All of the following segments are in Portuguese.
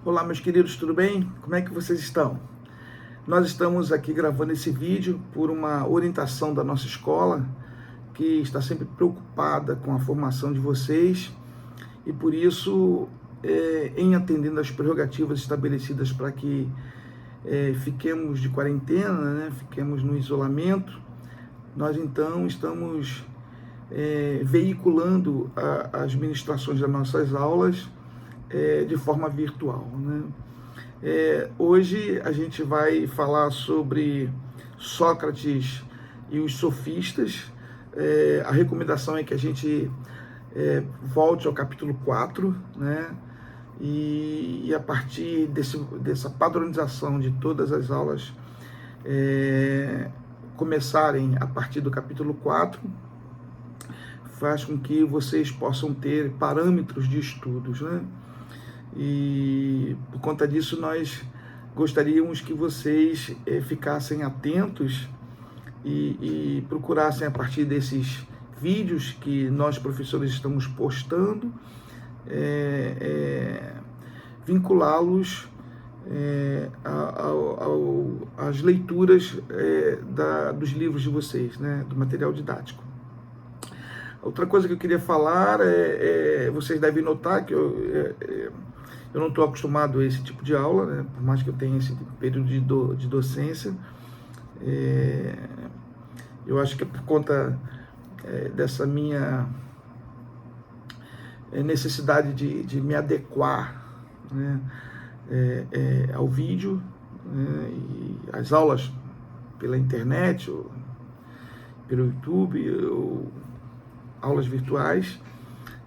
Olá, meus queridos, tudo bem? Como é que vocês estão? Nós estamos aqui gravando esse vídeo por uma orientação da nossa escola, que está sempre preocupada com a formação de vocês e por isso, em atendendo às prerrogativas estabelecidas para que fiquemos de quarentena, né, fiquemos no isolamento, nós então estamos veiculando as ministrações das nossas aulas de forma virtual, né? Hoje a gente vai falar sobre Sócrates e os sofistas. A recomendação é que a gente volte ao capítulo 4, né? E a partir dessa padronização de todas as aulas começarem a partir do capítulo 4, faz com que vocês possam ter parâmetros de estudos, né? E por conta disso nós gostaríamos que vocês ficassem atentos e procurassem a partir desses vídeos que nós professores estamos postando, vinculá-los às leituras dos livros de vocês, né, do material didático. Outra coisa que eu queria falar vocês devem notar que eu não estou acostumado a esse tipo de aula, né? Por mais que eu tenha esse período de docência. Eu acho que é por conta dessa minha necessidade de me adequar, né, ao vídeo, né, e as aulas pela internet, ou pelo YouTube, ou aulas virtuais.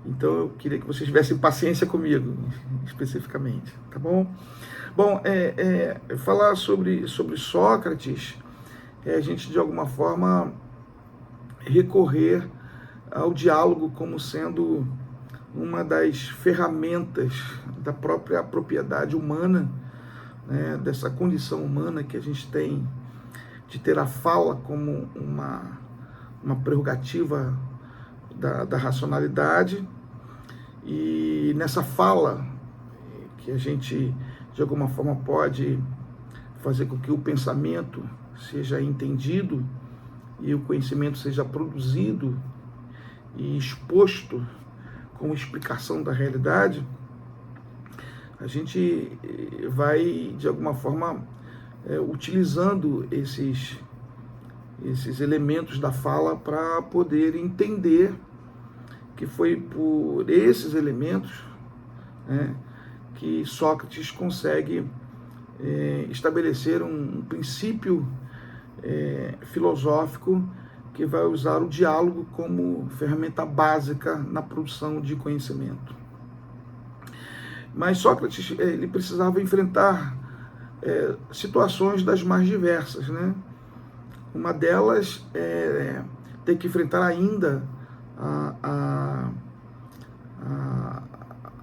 Então eu queria que vocês tivessem paciência comigo, especificamente, tá bom? Bom, falar sobre Sócrates a gente de alguma forma recorrer ao diálogo como sendo uma das ferramentas da própria propriedade humana, né, dessa condição humana que a gente tem de ter a fala como uma prerrogativa da racionalidade, e nessa fala que a gente de alguma forma pode fazer com que o pensamento seja entendido e o conhecimento seja produzido e exposto como explicação da realidade. A gente vai de alguma forma utilizando esses elementos da fala para poder entender que foi por esses elementos, né, que Sócrates consegue estabelecer um princípio filosófico que vai usar o diálogo como ferramenta básica na produção de conhecimento. Mas Sócrates ele precisava enfrentar situações das mais diversas, né? Uma delas é ter que enfrentar ainda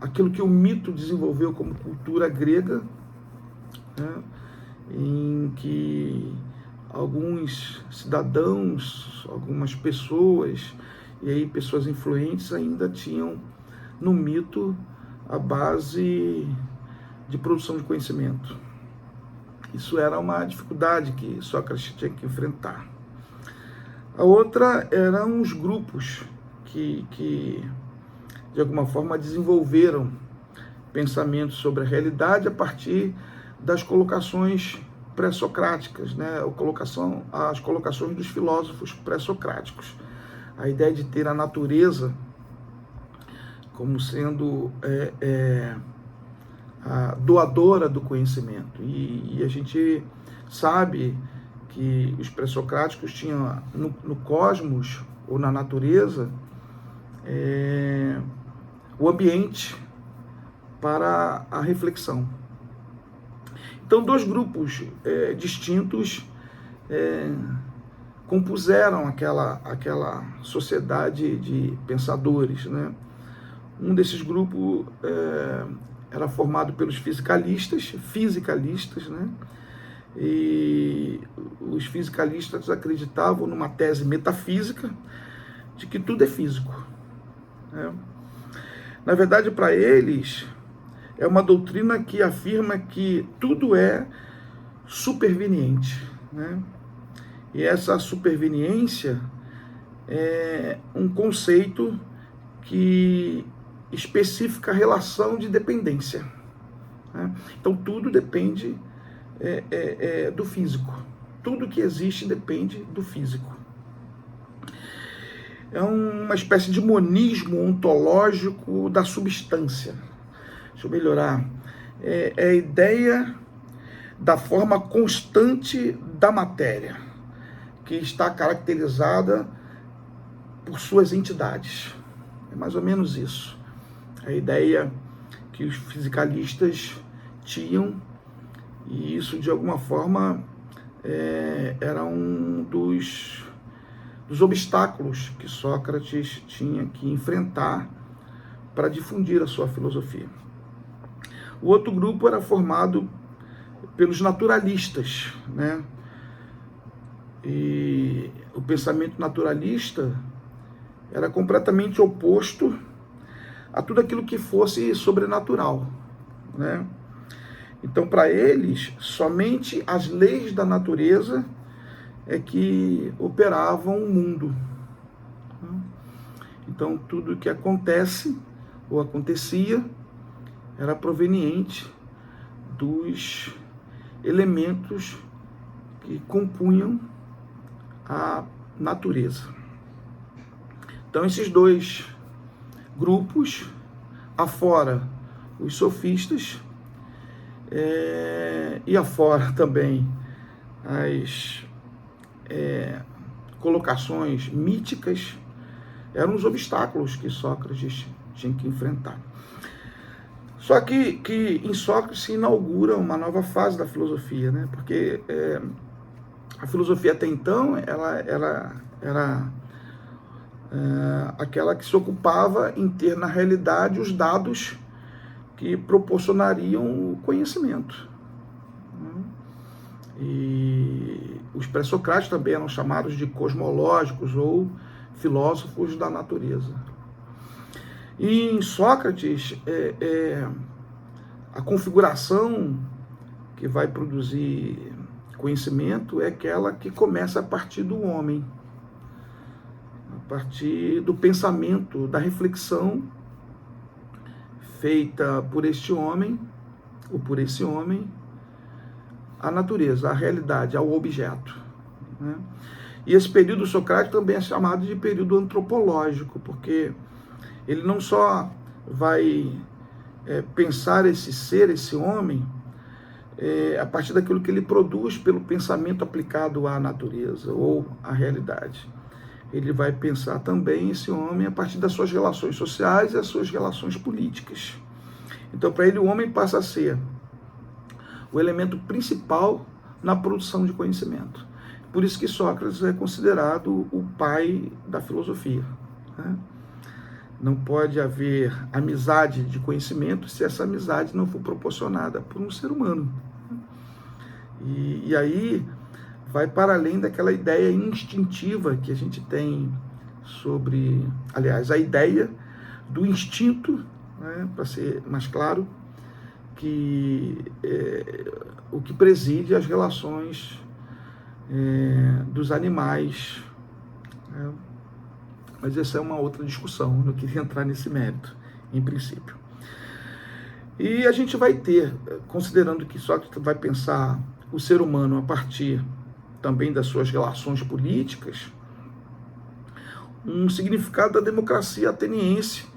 aquilo que o mito desenvolveu como cultura grega, né, em que alguns cidadãos, algumas pessoas, e aí pessoas influentes ainda tinham no mito a base de produção de conhecimento. Isso era uma dificuldade que Sócrates tinha que enfrentar. A outra eram os grupos que de alguma forma desenvolveram pensamentos sobre a realidade a partir das colocações pré-socráticas, né? As colocações dos filósofos pré-socráticos. A ideia de ter a natureza como sendo a doadora do conhecimento. E a gente sabe que os pré-socráticos tinham no cosmos, ou na natureza, o ambiente para a reflexão. Então, dois grupos distintos compuseram aquela sociedade de pensadores, né? Um desses grupos era formado pelos fisicalistas, né? E os fisicalistas acreditavam numa tese metafísica de que tudo é físico, né? Na verdade, para eles, é uma doutrina que afirma que tudo é superveniente, né? E essa superveniência é um conceito que especifica a relação de dependência, né? Então tudo depende do físico. Tudo que existe depende do físico. É uma espécie de monismo ontológico da substância. Deixa eu melhorar. É a ideia da forma constante da matéria, que está caracterizada por suas entidades. É mais ou menos isso. A ideia que os fisicalistas tinham, e isso de alguma forma era um dos obstáculos que Sócrates tinha que enfrentar para difundir a sua filosofia. O outro grupo era formado pelos naturalistas, né? E o pensamento naturalista era completamente oposto a tudo aquilo que fosse sobrenatural, né? Então, para eles, somente as leis da natureza é que operavam o mundo. Então, tudo o que acontece ou acontecia era proveniente dos elementos que compunham a natureza. Então, esses dois grupos, afora os sofistas, e afora também as colocações míticas, eram os obstáculos que Sócrates tinha que enfrentar. Só que em Sócrates se inaugura uma nova fase da filosofia, né? Porque a filosofia até então ela era aquela que se ocupava em ter na realidade os dados que proporcionariam o conhecimento. E os pré-socráticos também eram chamados de cosmológicos ou filósofos da natureza. E em Sócrates, a configuração que vai produzir conhecimento é aquela que começa a partir do homem, a partir do pensamento, da reflexão feita por este homem, ou por esse homem, a natureza, a realidade, ao objeto, né? E esse período socrático também é chamado de período antropológico, porque ele não só vai pensar esse ser, esse homem, a partir daquilo que ele produz pelo pensamento aplicado à natureza ou à realidade. Ele vai pensar também esse homem a partir das suas relações sociais e as suas relações políticas. Então, para ele, o homem passa a ser o elemento principal na produção de conhecimento. Por isso que Sócrates é considerado o pai da filosofia, né? Não pode haver amizade de conhecimento se essa amizade não for proporcionada por um ser humano. E aí vai para além daquela ideia instintiva que a gente tem sobre, aliás, a ideia do instinto, né, para ser mais claro, que o que preside as relações dos animais, né? Mas essa é uma outra discussão, eu não queria entrar nesse mérito, em princípio. E a gente vai ter, considerando que Sócrates vai pensar o ser humano a partir também das suas relações políticas, um significado da democracia ateniense,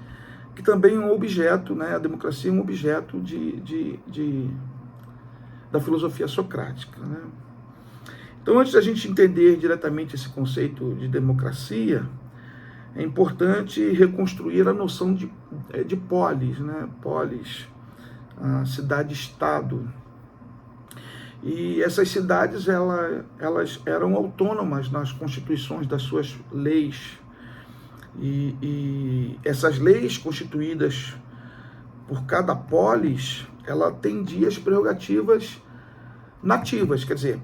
que também é um objeto, né? A democracia é um objeto da filosofia socrática, né? Então, antes da gente entender diretamente esse conceito de democracia, é importante reconstruir a noção de polis, né? Polis, a cidade-estado. E essas cidades, elas eram autônomas nas constituições das suas leis. E essas leis constituídas por cada polis, ela atendia as prerrogativas nativas, quer dizer,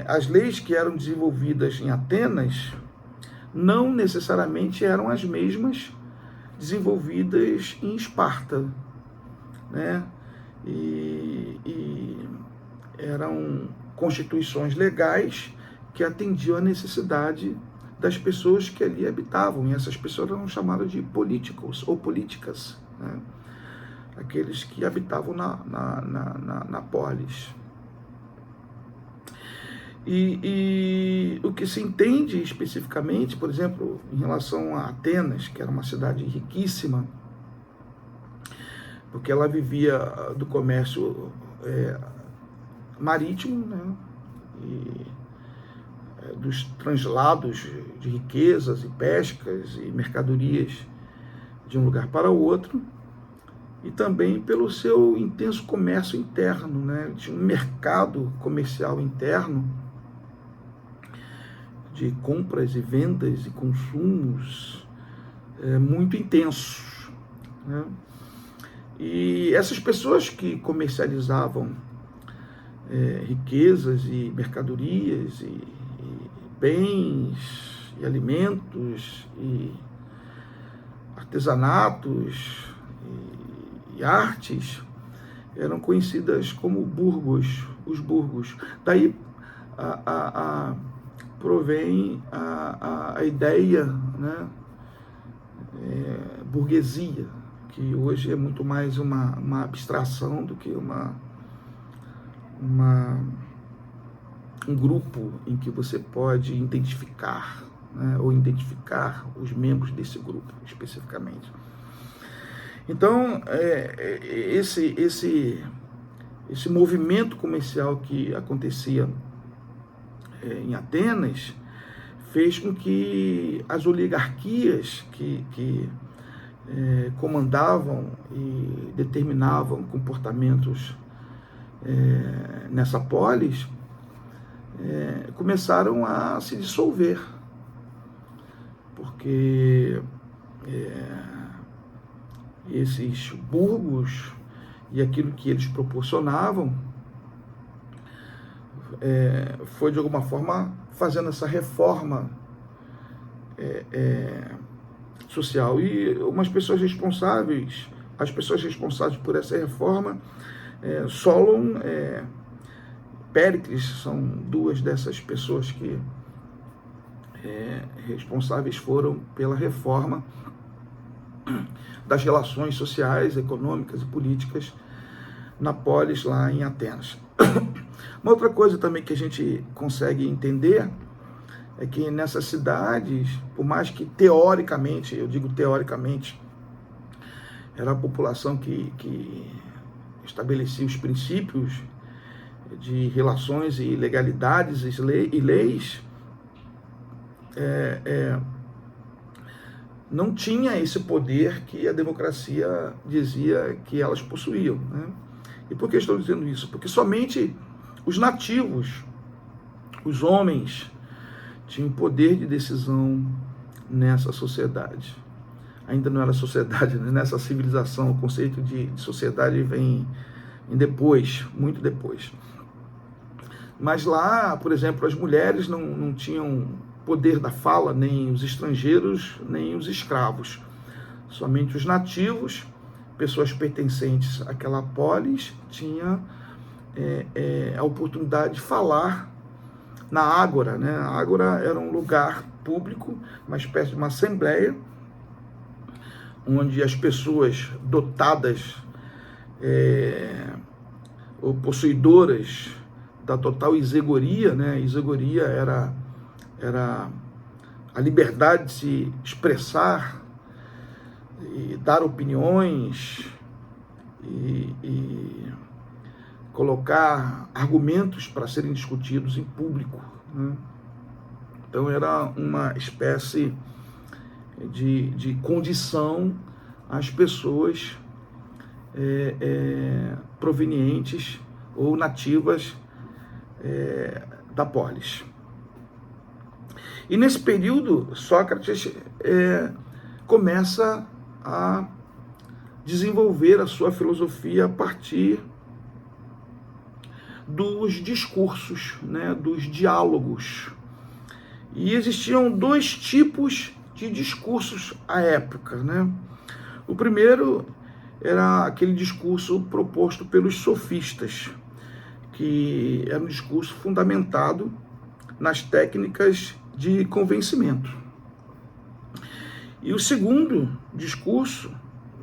as leis que eram desenvolvidas em Atenas não necessariamente eram as mesmas desenvolvidas em Esparta, né? e eram constituições legais que atendiam à necessidade das pessoas que ali habitavam, e essas pessoas eram chamadas de políticos ou políticas, né? Aqueles que habitavam na polis. E o que se entende especificamente, por exemplo, em relação a Atenas, que era uma cidade riquíssima, porque ela vivia do comércio marítimo, né? E dos translados de riquezas e pescas e mercadorias de um lugar para o outro, e também pelo seu intenso comércio interno, né? Tinha um mercado comercial interno de compras e vendas e consumos muito intensos, né? E essas pessoas que comercializavam riquezas e mercadorias e bens e alimentos e artesanatos e artes eram conhecidas como burgos, os burgos. Daí provém a ideia, né, burguesia, que hoje é muito mais uma abstração do que um grupo em que você pode identificar, né, ou identificar os membros desse grupo especificamente. Então, esse movimento comercial que acontecia em Atenas fez com que as oligarquias que comandavam e determinavam comportamentos nessa polis começaram a se dissolver, porque esses burgos e aquilo que eles proporcionavam foi de alguma forma fazendo essa reforma social, e as pessoas responsáveis por essa reforma, Solon, Péricles, são duas dessas pessoas que responsáveis foram pela reforma das relações sociais, econômicas e políticas na polis lá em Atenas. Uma outra coisa também que a gente consegue entender é que nessas cidades, por mais que teoricamente, eu digo teoricamente, era a população que estabelecia os princípios de relações e legalidades e leis, não tinha esse poder que a democracia dizia que elas possuíam, né? E por que estou dizendo isso? Porque somente os nativos, os homens, tinham poder de decisão nessa sociedade. Ainda não era sociedade, né? Nessa civilização, o conceito de sociedade vem depois, muito depois. Mas lá, por exemplo, as mulheres não tinham poder da fala, nem os estrangeiros, nem os escravos. Somente os nativos, pessoas pertencentes àquela polis, tinham a oportunidade de falar na ágora, né? A ágora era um lugar público, uma espécie de uma assembleia, onde as pessoas dotadas ou possuidoras da total isegoria, né? Isegoria era a liberdade de se expressar e dar opiniões e colocar argumentos para serem discutidos em público, né? Então era uma espécie de condição às pessoas provenientes ou nativas da polis. E nesse período, Sócrates começa a desenvolver a sua filosofia a partir dos discursos, né, dos diálogos. E existiam dois tipos de discursos à época, né? O primeiro era aquele discurso proposto pelos sofistas, que era um discurso fundamentado nas técnicas de convencimento. E o segundo discurso,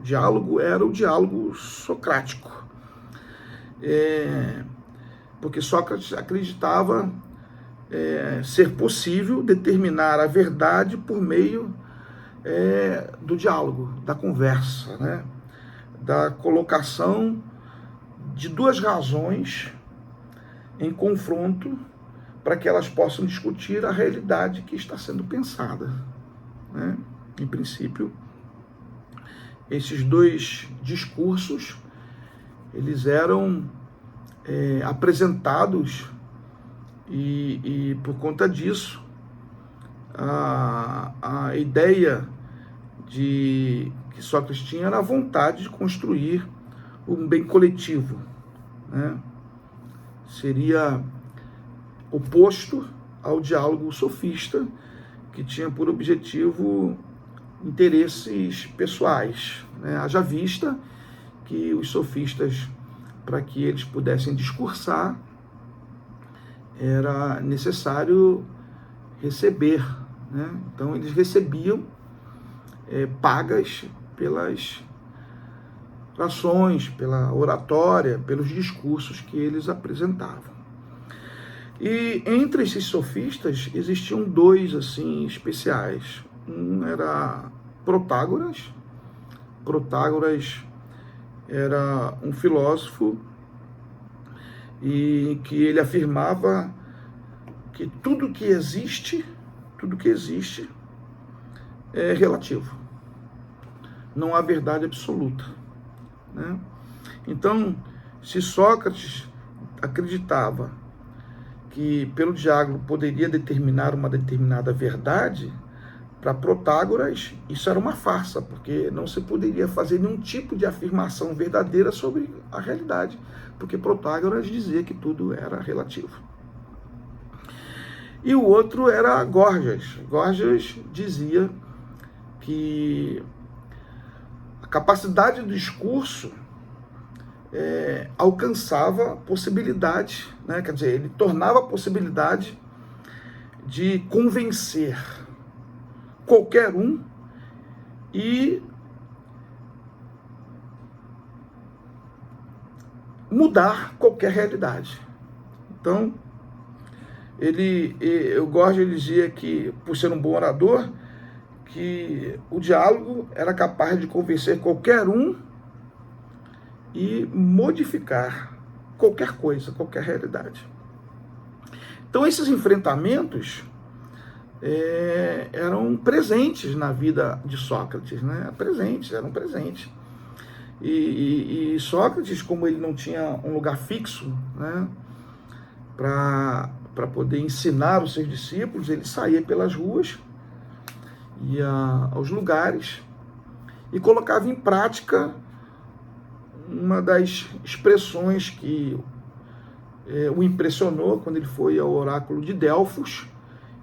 diálogo, era o diálogo socrático. Porque Sócrates acreditava ser possível determinar a verdade por meio do diálogo, da conversa, né? Da colocação de duas razões em confronto para que elas possam discutir a realidade que está sendo pensada, né? Em princípio, esses dois discursos, eles eram apresentados e por conta disso, a ideia que Sócrates tinha era a vontade de construir um bem coletivo, né? Seria oposto ao diálogo sofista, que tinha por objetivo interesses pessoais, né? Haja vista que os sofistas, para que eles pudessem discursar, era necessário receber, né? Então eles recebiam pagas pelas ações, pela oratória, pelos discursos que eles apresentavam. E entre esses sofistas existiam dois assim especiais. Um era Protágoras. Protágoras era um filósofo e que ele afirmava que tudo que existe é relativo. Não há verdade absoluta, né? Então, se Sócrates acreditava que pelo diálogo poderia determinar uma determinada verdade, para Protágoras isso era uma farsa, porque não se poderia fazer nenhum tipo de afirmação verdadeira sobre a realidade, porque Protágoras dizia que tudo era relativo. E o outro era Gorgias. Gorgias dizia que a capacidade do discurso alcançava possibilidade, né? Quer dizer, ele tornava a possibilidade de convencer qualquer um e mudar qualquer realidade. Então, o Gorgias dizia que, por ser um bom orador, que o diálogo era capaz de convencer qualquer um e modificar qualquer coisa, qualquer realidade. Então, esses enfrentamentos eram presentes na vida de Sócrates, né? Eram presentes. E Sócrates, como ele não tinha um lugar fixo, né, para poder ensinar os seus discípulos, ele saía pelas ruas, ia aos lugares e colocava em prática uma das expressões que o impressionou quando ele foi ao oráculo de Delfos,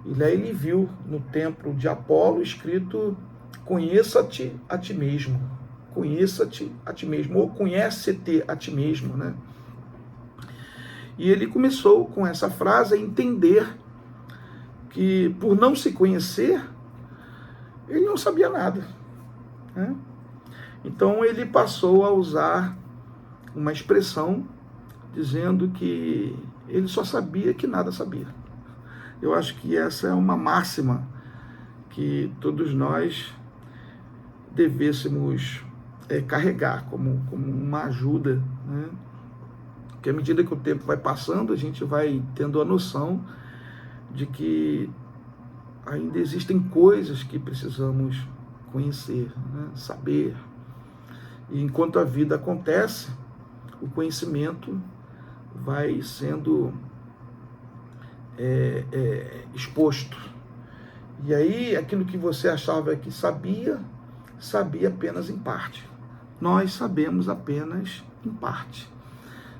e lá ele viu no templo de Apolo escrito: conheça-te a ti mesmo, conheça-te a ti mesmo, ou conhece-te a ti mesmo, né? E ele começou com essa frase a entender que, por não se conhecer, ele não sabia nada, né? Então ele passou a usar uma expressão dizendo que ele só sabia que nada sabia. Eu acho que essa é uma máxima que todos nós devêssemos carregar como uma ajuda, né? Porque à medida que o tempo vai passando, a gente vai tendo a noção de que ainda existem coisas que precisamos conhecer, né? Saber. E enquanto a vida acontece, o conhecimento vai sendo exposto. E aí, aquilo que você achava que sabia apenas em parte. Nós sabemos apenas em parte.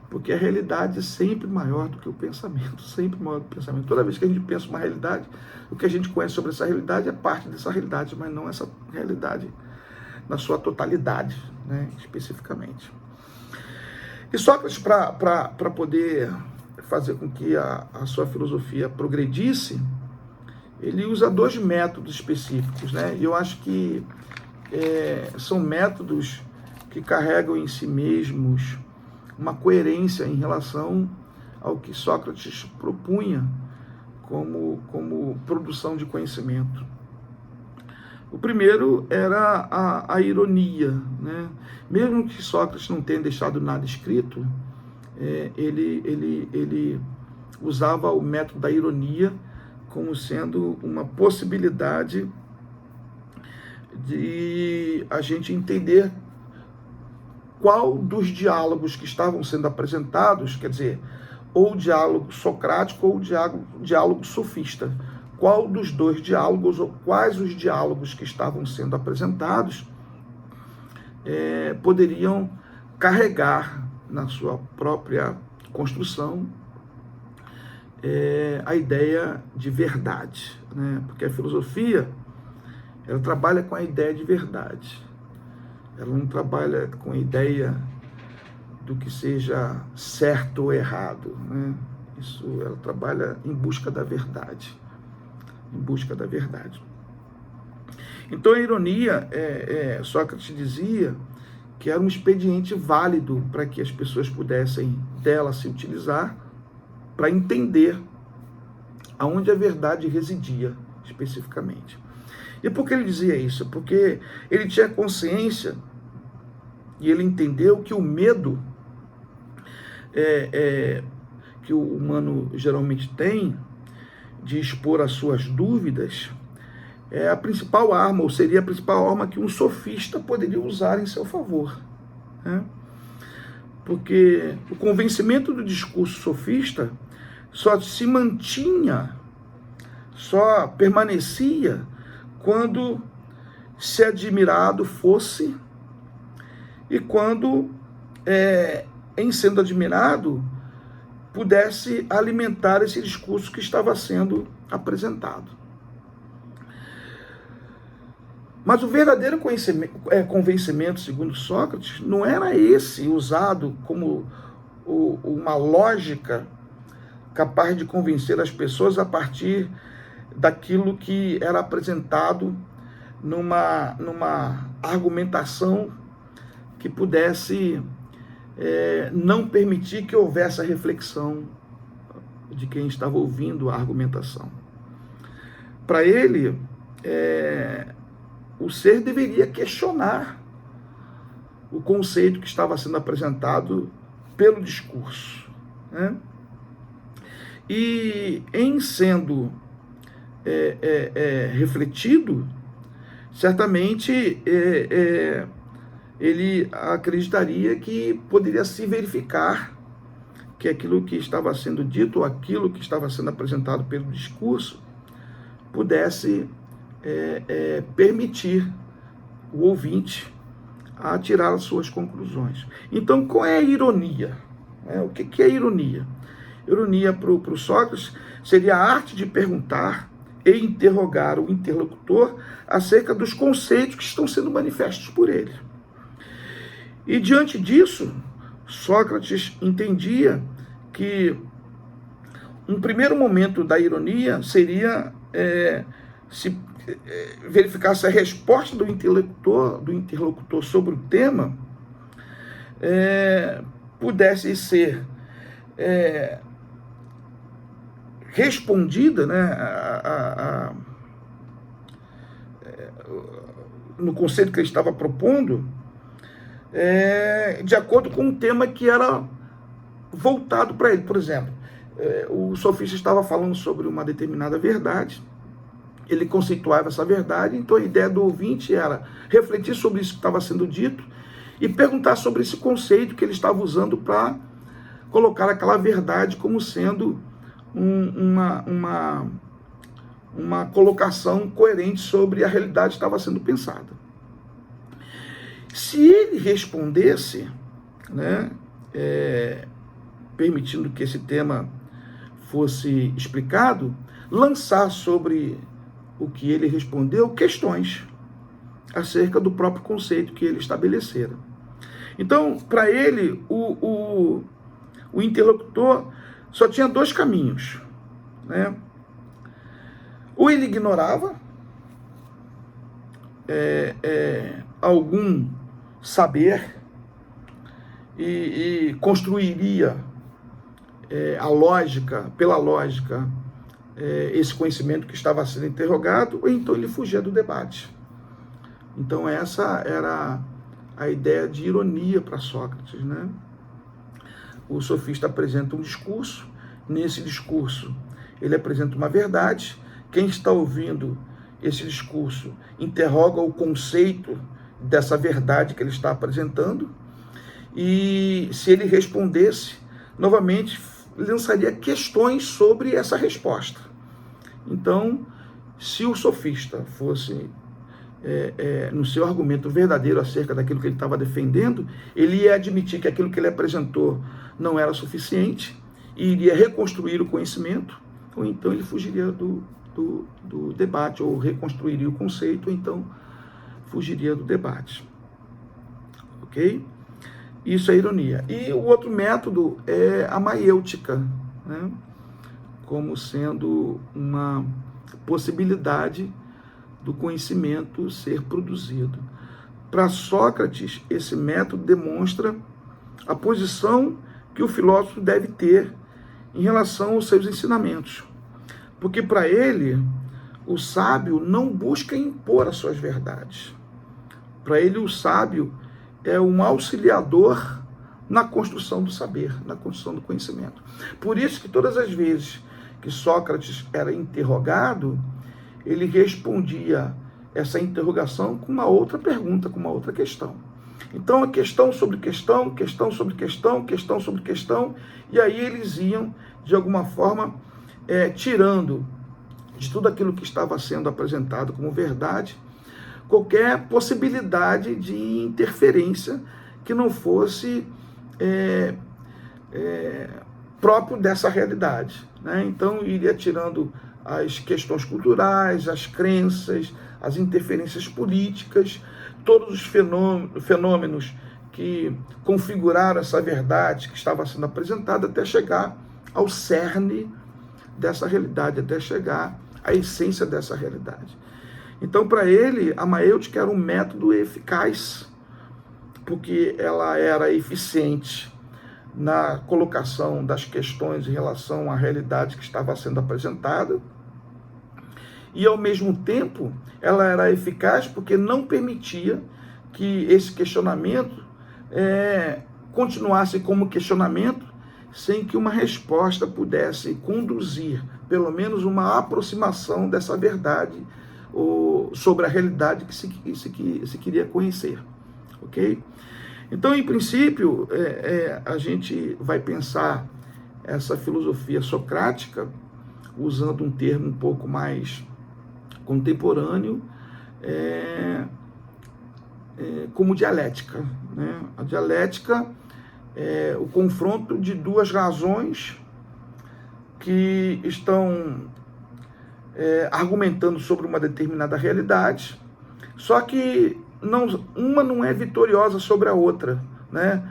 Porque a realidade é sempre maior do que o pensamento, sempre maior do que o pensamento. Toda vez que a gente pensa uma realidade, o que a gente conhece sobre essa realidade é parte dessa realidade, mas não essa realidade na sua totalidade. né, especificamente. E Sócrates, para poder fazer com que a sua filosofia progredisse, ele usa 2 métodos específicos, né? E eu acho que são métodos que carregam em si mesmos uma coerência em relação ao que Sócrates propunha como produção de conhecimento. O primeiro era a ironia, né? Mesmo que Sócrates não tenha deixado nada escrito, ele usava o método da ironia como sendo uma possibilidade de a gente entender qual dos diálogos que estavam sendo apresentados, quer dizer, ou o diálogo socrático ou o diálogo sofista. Qual dos 2 diálogos, ou quais os diálogos que estavam sendo apresentados poderiam carregar na sua própria construção a ideia de verdade, né? Porque a filosofia, ela trabalha com a ideia de verdade. Ela não trabalha com a ideia do que seja certo ou errado, né? Ela trabalha em busca da verdade. Em busca da verdade. Então a ironia, Sócrates dizia que era um expediente válido para que as pessoas pudessem dela se utilizar para entender aonde a verdade residia especificamente. E por que ele dizia isso? Porque ele tinha consciência e ele entendeu que o medo que o humano geralmente tem de expor as suas dúvidas é a principal arma, ou seria a principal arma que um sofista poderia usar em seu favor, né? Porque o convencimento do discurso sofista só se mantinha, só permanecia quando se admirado fosse e quando, em sendo admirado, pudesse alimentar esse discurso que estava sendo apresentado. Mas o verdadeiro convencimento, segundo Sócrates, não era esse usado como uma lógica capaz de convencer as pessoas a partir daquilo que era apresentado numa argumentação que pudesse não permitir que houvesse a reflexão de quem estava ouvindo a argumentação. Para ele, o ser deveria questionar o conceito que estava sendo apresentado pelo discurso, né? E em sendo refletido, certamente ele acreditaria que poderia se verificar que aquilo que estava sendo dito, ou aquilo que estava sendo apresentado pelo discurso, pudesse permitir o ouvinte a tirar as suas conclusões. Então, qual é a ironia? O que é ironia? Ironia para o Sócrates seria a arte de perguntar e interrogar o interlocutor acerca dos conceitos que estão sendo manifestos por ele. E diante disso, Sócrates entendia que um primeiro momento da ironia seria se verificasse a resposta do interlocutor sobre o tema pudesse ser respondida, né, no conceito que ele estava propondo, de acordo com um tema que era voltado para ele. Por exemplo, o sofista estava falando sobre uma determinada verdade, ele conceituava essa verdade, então a ideia do ouvinte era refletir sobre isso que estava sendo dito e perguntar sobre esse conceito que ele estava usando para colocar aquela verdade como sendo uma colocação coerente sobre a realidade que estava sendo pensada. Se ele respondesse, né, permitindo que esse tema fosse explicado, lançar sobre o que ele respondeu questões acerca do próprio conceito que ele estabelecera. Então, para ele, o interlocutor só tinha dois caminhos, né? Ou ele ignorava algum saber e construiria pela lógica, esse conhecimento que estava sendo interrogado, ou então ele fugia do debate. Então essa era a ideia de ironia para Sócrates, né? O sofista apresenta um discurso, nesse discurso ele apresenta uma verdade, quem está ouvindo esse discurso interroga o conceito dessa verdade que ele está apresentando, e se ele respondesse, novamente lançaria questões sobre essa resposta. Então, se o sofista fosse no seu argumento verdadeiro acerca daquilo que ele estava defendendo, ele ia admitir que aquilo que ele apresentou não era suficiente e iria reconstruir o conhecimento, ou então ele fugiria do debate, ou reconstruiria o conceito, ou então fugiria do debate. Ok? Isso é ironia. E o outro método é a maiêutica, né? Como sendo uma possibilidade do conhecimento ser produzido. Para Sócrates, esse método demonstra a posição que o filósofo deve ter em relação aos seus ensinamentos. Porque para ele, o sábio não busca impor as suas verdades. Para ele, o sábio é um auxiliador na construção do saber, na construção do conhecimento. Por isso que todas as vezes que Sócrates era interrogado, ele respondia essa interrogação com uma outra pergunta, com uma outra questão. Então, a questão sobre questão, questão sobre questão, questão sobre questão, e aí eles iam, de alguma forma, tirando de tudo aquilo que estava sendo apresentado como verdade, qualquer possibilidade de interferência que não fosse próprio dessa realidade, né? Então, iria tirando as questões culturais, as crenças, as interferências políticas, todos os fenômenos que configuraram essa verdade que estava sendo apresentada, até chegar ao cerne dessa realidade, até chegar à essência dessa realidade. Então, para ele, a maiêutica era um método eficaz, porque ela era eficiente na colocação das questões em relação à realidade que estava sendo apresentada, e, ao mesmo tempo, ela era eficaz porque não permitia que esse questionamento continuasse como questionamento sem que uma resposta pudesse conduzir, pelo menos, uma aproximação dessa verdade ou sobre a realidade que se queria conhecer. Ok? Então, em princípio, a gente vai pensar essa filosofia socrática usando um termo um pouco mais contemporâneo, como dialética, né? A dialética é o confronto de duas razões que estão argumentando sobre uma determinada realidade, só que uma não é vitoriosa sobre a outra, né?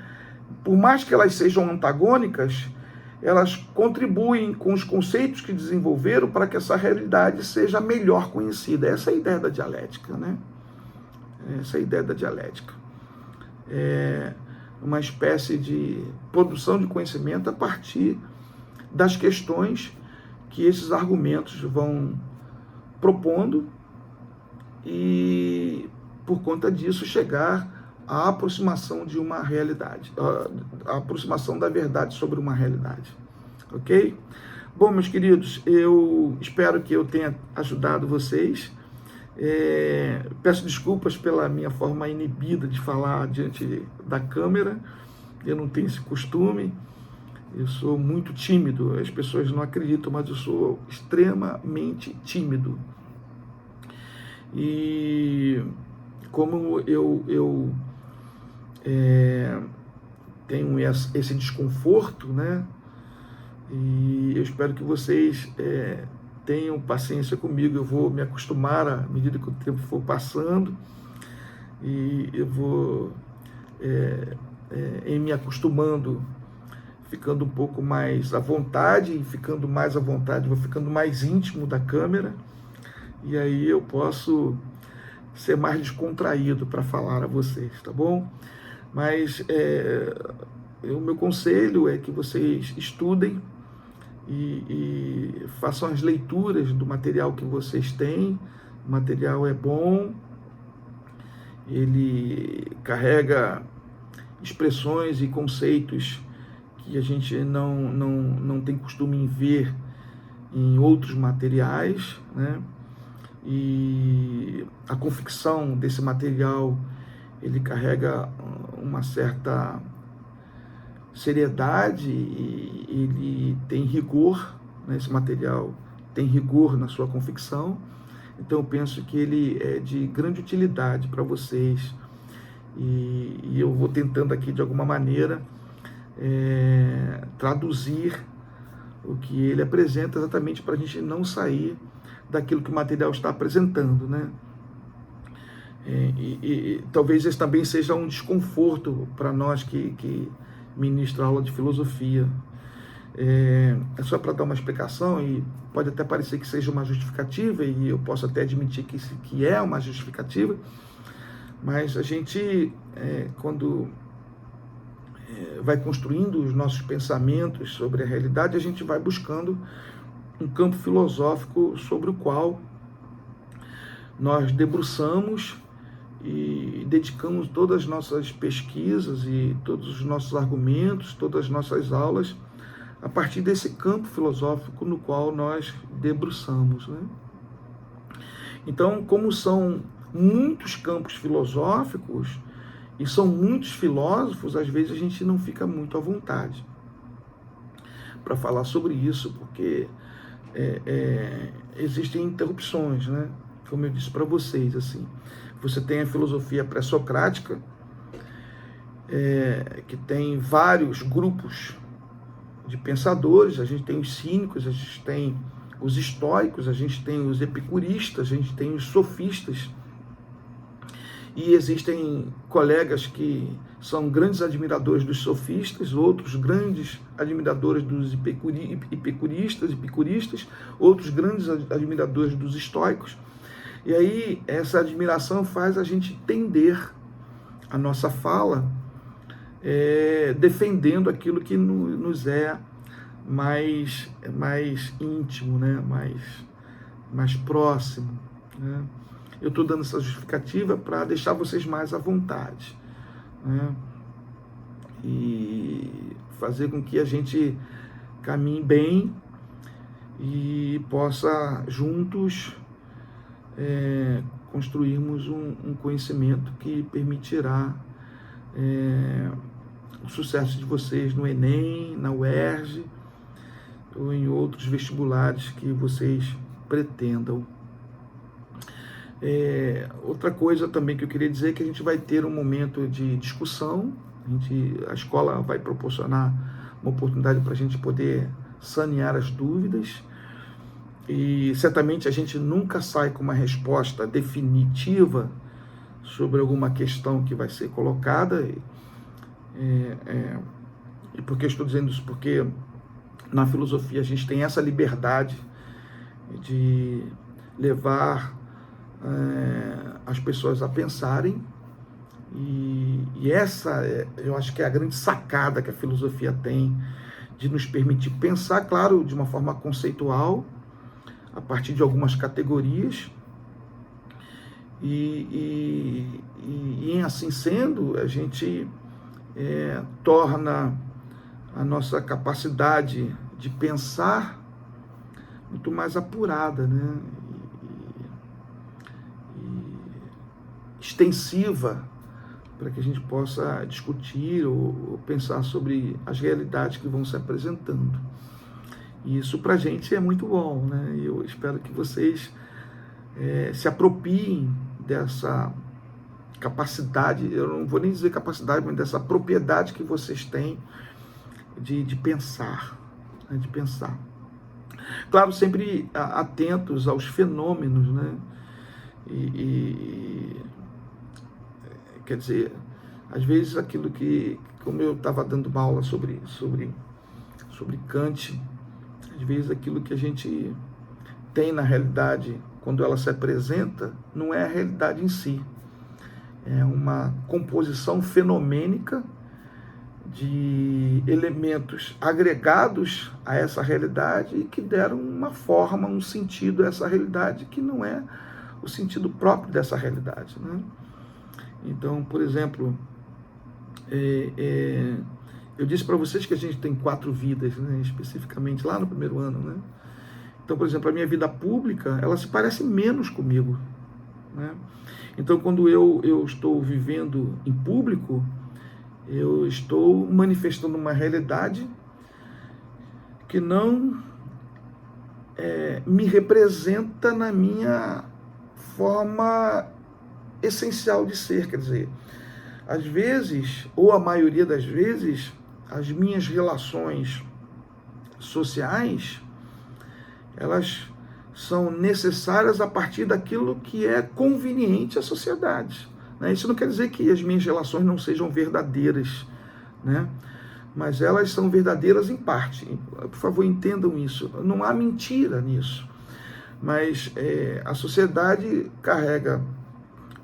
Por mais que elas sejam antagônicas, elas contribuem com os conceitos que desenvolveram para que essa realidade seja melhor conhecida. Essa é a ideia da dialética, né? Essa é a ideia da dialética. É uma espécie de produção de conhecimento a partir das questões que esses argumentos vão propondo e, por conta disso, chegar à aproximação de uma realidade, a aproximação da verdade sobre uma realidade. Ok? Bom, meus queridos, eu espero que eu tenha ajudado vocês. Peço desculpas pela minha forma inibida de falar diante da câmera. Eu não tenho esse costume. Eu sou muito tímido. As pessoas não acreditam, mas eu sou extremamente tímido. E como eu tenho esse desconforto, né? E eu espero que vocês tenham paciência comigo. Eu vou me acostumar à medida que o tempo for passando, e eu vou em me acostumando, ficando um pouco mais à vontade, e ficando mais à vontade, vou ficando mais íntimo da câmera, e aí eu posso ser mais descontraído para falar a vocês, tá bom? Mas o meu conselho é que vocês estudem e façam as leituras do material que vocês têm. O material é bom, ele carrega expressões e conceitos que a gente não tem costume em ver em outros materiais, né? E a confecção desse material, ele carrega uma certa seriedade e ele tem rigor, né? Esse material tem rigor na sua confecção, então eu penso que ele é de grande utilidade para vocês, e eu vou tentando aqui de alguma maneira traduzir o que ele apresenta, exatamente para a gente não sair daquilo que o material está apresentando, né? E talvez esse também seja um desconforto para nós que ministra aula de filosofia. É só para dar uma explicação, e pode até parecer que seja uma justificativa, e eu posso até admitir que é uma justificativa, mas a gente, quando vai construindo os nossos pensamentos sobre a realidade, a gente vai buscando um campo filosófico sobre o qual nós debruçamos e dedicamos todas as nossas pesquisas e todos os nossos argumentos, todas as nossas aulas, a partir desse campo filosófico no qual nós debruçamos, né? Então, como são muitos campos filosóficos e são muitos filósofos, às vezes a gente não fica muito à vontade para falar sobre isso, porque existem interrupções, né? Como eu disse para vocês, assim, você tem a filosofia pré-socrática, que tem vários grupos de pensadores. A gente tem os cínicos, a gente tem os estoicos, a gente tem os epicuristas, a gente tem os sofistas, e existem colegas que são grandes admiradores dos sofistas, outros grandes admiradores dos epicuristas, outros grandes admiradores dos estoicos. E aí essa admiração faz a gente tender a nossa fala defendendo aquilo que nos é mais íntimo, né? mais próximo, né? Eu estou dando essa justificativa para deixar vocês mais à vontade, né? E fazer com que a gente caminhe bem e possa juntos construirmos um conhecimento que permitirá o sucesso de vocês no Enem, na UERJ ou em outros vestibulares que vocês pretendam. Outra coisa também que eu queria dizer é que a gente vai ter um momento de discussão. A escola vai proporcionar uma oportunidade para a gente poder sanear as dúvidas, e certamente a gente nunca sai com uma resposta definitiva sobre alguma questão que vai ser colocada. E por que eu estou dizendo isso? Porque na filosofia a gente tem essa liberdade de levar as pessoas a pensarem, e essa eu acho que é a grande sacada que a filosofia tem, de nos permitir pensar, claro, de uma forma conceitual, a partir de algumas categorias, e em assim sendo, a gente torna a nossa capacidade de pensar muito mais apurada, né? Extensiva, para que a gente possa discutir ou pensar sobre as realidades que vão se apresentando. E isso para a gente é muito bom, né? E eu espero que vocês se apropriem dessa capacidade, eu não vou nem dizer capacidade, mas dessa propriedade que vocês têm de pensar, né? De pensar. Claro, sempre atentos aos fenômenos, né? Quer dizer, Às vezes aquilo que, como eu estava dando uma aula sobre Kant, às vezes aquilo que a gente tem na realidade, quando ela se apresenta, não é a realidade em si. É uma composição fenomênica de elementos agregados a essa realidade e que deram uma forma, um sentido a essa realidade que não é o sentido próprio dessa realidade, né? Então, por exemplo, eu disse para vocês que a gente tem 4 vidas, né, especificamente lá no primeiro ano, né? Então, por exemplo, a minha vida pública, ela se parece menos comigo, né? Então, quando eu estou vivendo em público, eu estou manifestando uma realidade que não me representa na minha forma essencial de ser. Quer dizer, às vezes, ou a maioria das vezes, as minhas relações sociais, elas são necessárias a partir daquilo que é conveniente à sociedade, né? Isso não quer dizer que as minhas relações não sejam verdadeiras, né? Mas elas são verdadeiras em parte. Por favor, entendam isso. Não há mentira nisso. Mas a sociedade carrega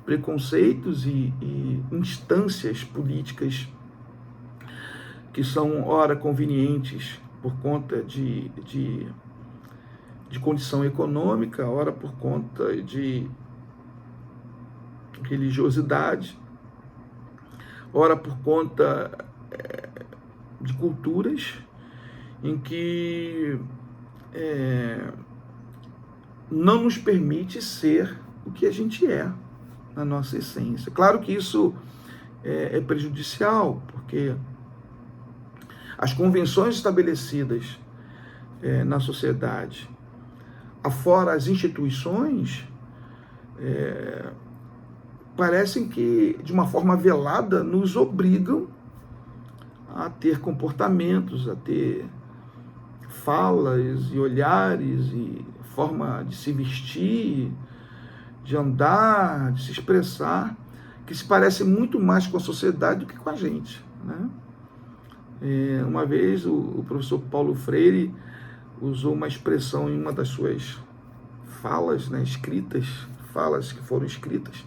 preconceitos e instâncias políticas que são, ora, convenientes por conta de condição econômica, ora por conta de religiosidade, ora por conta de culturas em que não nos permite ser o que a gente é na nossa essência. Claro que isso é prejudicial, porque as convenções estabelecidas na sociedade, afora as instituições, parecem que, de uma forma velada, nos obrigam a ter comportamentos, a ter falas e olhares e forma de se vestir, de andar, de se expressar, que se parece muito mais com a sociedade do que com a gente, né? Uma vez o professor Paulo Freire usou uma expressão em uma das suas falas, né, falas que foram escritas.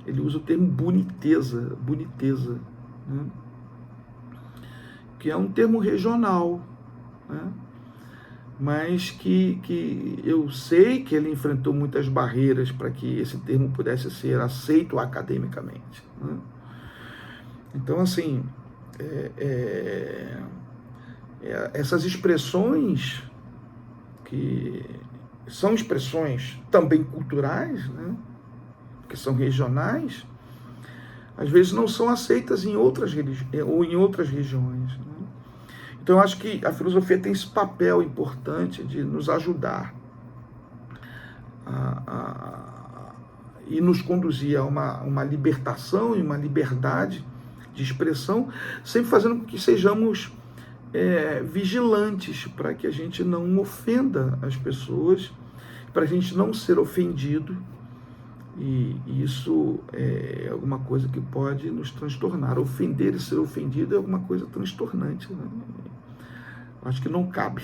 Ele usa o termo boniteza, né, que é um termo regional, né, mas que eu sei que ele enfrentou muitas barreiras para que esse termo pudesse ser aceito academicamente, né? Então, assim, essas expressões, que são expressões também culturais, né, que são regionais, às vezes não são aceitas em outras regiões, né? Então, eu acho que a filosofia tem esse papel importante de nos ajudar e nos conduzir a uma libertação e uma liberdade de expressão, sempre fazendo com que sejamos vigilantes para que a gente não ofenda as pessoas, para a gente não ser ofendido, e isso é alguma coisa que pode nos transtornar. Ofender e ser ofendido é alguma coisa transtornante, né? Acho que não cabe.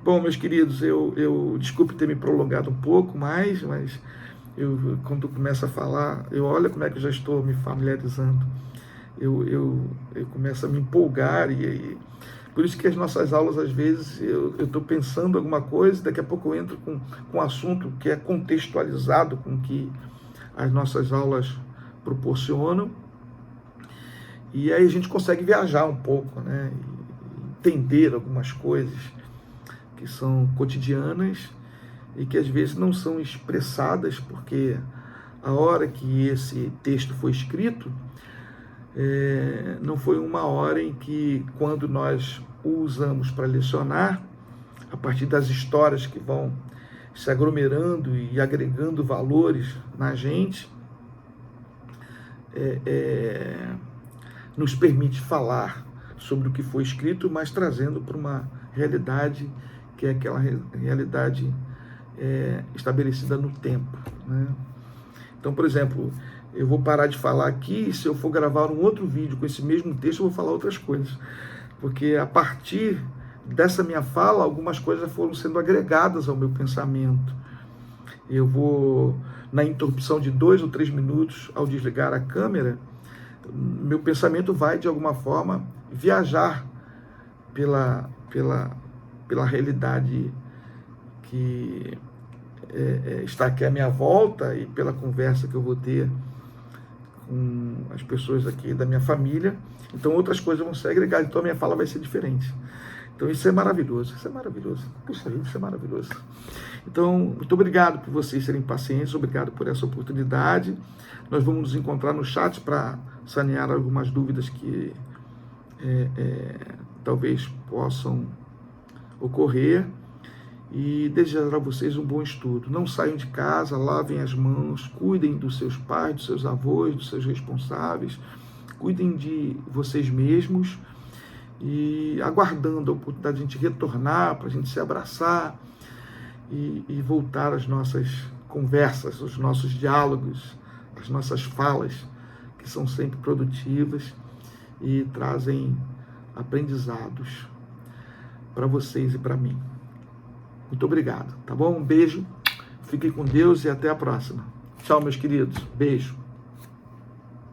Bom, meus queridos, eu desculpe ter me prolongado um pouco mais, mas quando começo a falar, olha como é que eu já estou me familiarizando. Eu começo a me empolgar e por isso que as nossas aulas, às vezes, eu estou pensando alguma coisa, daqui a pouco eu entro com um assunto que é contextualizado com o que as nossas aulas proporcionam, e aí a gente consegue viajar um pouco, né? Entender algumas coisas que são cotidianas e que às vezes não são expressadas, porque a hora que esse texto foi escrito, não foi uma hora em que, quando nós o usamos para lecionar, a partir das histórias que vão se aglomerando e agregando valores na gente, nos permite falar sobre o que foi escrito, mas trazendo para uma realidade que é aquela realidade estabelecida no tempo, né? Então, por exemplo, eu vou parar de falar aqui, e se eu for gravar um outro vídeo com esse mesmo texto, eu vou falar outras coisas. Porque a partir dessa minha fala, algumas coisas foram sendo agregadas ao meu pensamento. Eu vou, na interrupção de 2 ou 3 minutos, ao desligar a câmera, meu pensamento vai, de alguma forma, viajar pela realidade que está aqui à minha volta e pela conversa que eu vou ter com as pessoas aqui da minha família. Então outras coisas vão ser agregadas, então a minha fala vai ser diferente. Então isso é maravilhoso, isso é maravilhoso. Puxa vida, isso é maravilhoso. Então, muito obrigado por vocês serem pacientes, obrigado por essa oportunidade. Nós vamos nos encontrar no chat para sanear algumas dúvidas que talvez possam ocorrer. E desejar a vocês um bom estudo. Não saiam de casa, lavem as mãos, cuidem dos seus pais, dos seus avós, dos seus responsáveis, cuidem de vocês mesmos e aguardando a oportunidade de a gente retornar, para a gente se abraçar e voltar às nossas conversas, os nossos diálogos, as nossas falas, que são sempre produtivas e trazem aprendizados para vocês e para mim. Muito obrigado, tá bom? Um beijo, fiquem com Deus e até a próxima. Tchau, meus queridos. Beijo.